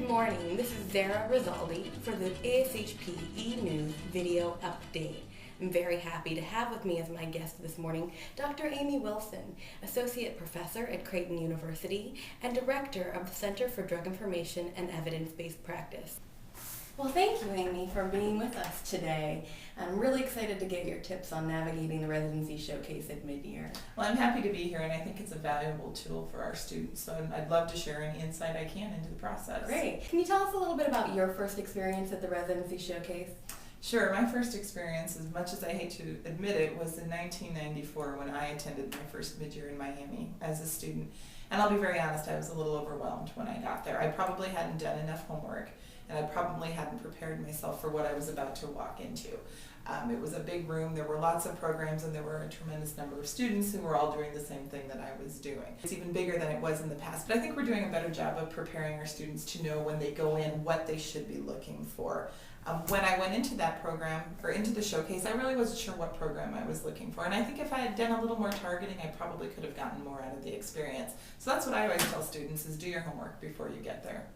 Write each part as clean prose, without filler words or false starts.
morning, this is Zara Risoldi for the ASHPE E-News video update. I'm very happy to have with me as my guest this morning Dr. Amy Wilson, Associate Professor at Creighton University and Director of the Center for Drug Information and Evidence-Based Practice. Well, thank you, Amy, for being with us today. I'm really excited to get your tips on navigating the Residency Showcase at Midyear. Well, I'm happy to be here, and I think it's a valuable tool for our students, so I'd love to share any insight I can into the process. Great. Can you tell us a little bit about your first experience at the Residency Showcase? Sure. My first experience, as much as I hate to admit it, was in 1994 when I attended my first midyear in Miami as a student. And I'll be very honest, I was a little overwhelmed when I got there. I probably hadn't done enough homework, and I probably hadn't prepared myself for what I was about to walk into. It was a big room, there were lots of programs, and there were a tremendous number of students who were all doing the same thing that I was doing. It's even bigger than it was in the past, but I think we're doing a better job of preparing our students to know when they go in what they should be looking for. When I went into that program, or into the showcase, I really wasn't sure what program I was looking for. And I think if I had done a little more targeting, I probably could have gotten more out of the experience. So that's what I always tell students, is do your homework before you get there.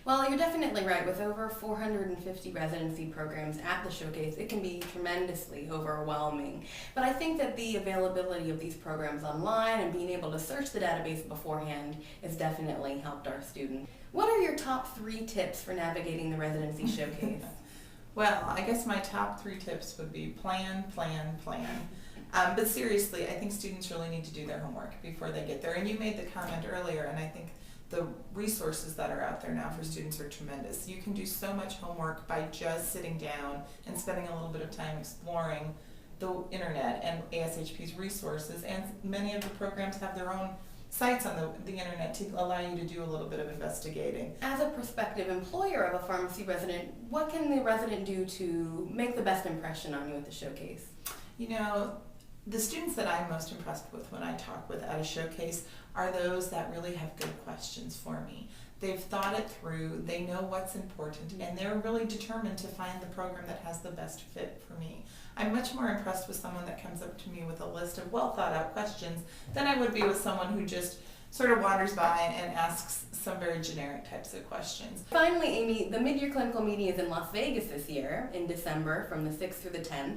Well, you're definitely right. With over 450 residency programs at the showcase, it can be tremendously overwhelming. But I think that the availability of these programs online and being able to search the database beforehand has definitely helped our students. What are your top 3 tips for navigating the residency showcase? Well, I guess my top 3 tips would be plan, plan, plan. But seriously, I think students really need to do their homework before they get there. And you made the comment earlier, and I think the resources that are out there now for students are tremendous. You can do so much homework by just sitting down and spending a little bit of time exploring the internet and ASHP's resources, and many of the programs have their own sites on the internet to allow you to do a little bit of investigating. As a prospective employer of a pharmacy resident, what can the resident do to make the best impression on you at the showcase? You know, the students that I'm most impressed with when I talk with at a showcase are those that really have good questions for me. They've thought it through, they know what's important, and they're really determined to find the program that has the best fit for me. I'm much more impressed with someone that comes up to me with a list of well thought out questions than I would be with someone who just sort of wanders by and asks some very generic types of questions. Finally, Amy, the Midyear Clinical Meeting is in Las Vegas this year, in December, from the 6th through the 10th.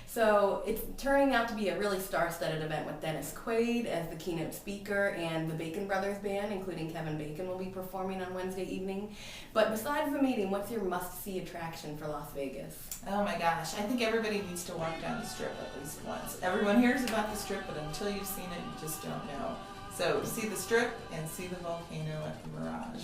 So it's turning out to be a really star-studded event with Dennis Quaid as the keynote speaker, and the Bacon Brothers Band, including Kevin Bacon, will be performing on Wednesday evening. But besides the meeting, what's your must-see attraction for Las Vegas? Oh my gosh, I think everybody needs to walk down the Strip at least once. Everyone hears about the Strip, but until you've seen it, you just don't know. So see the Strip and see the volcano at the Mirage.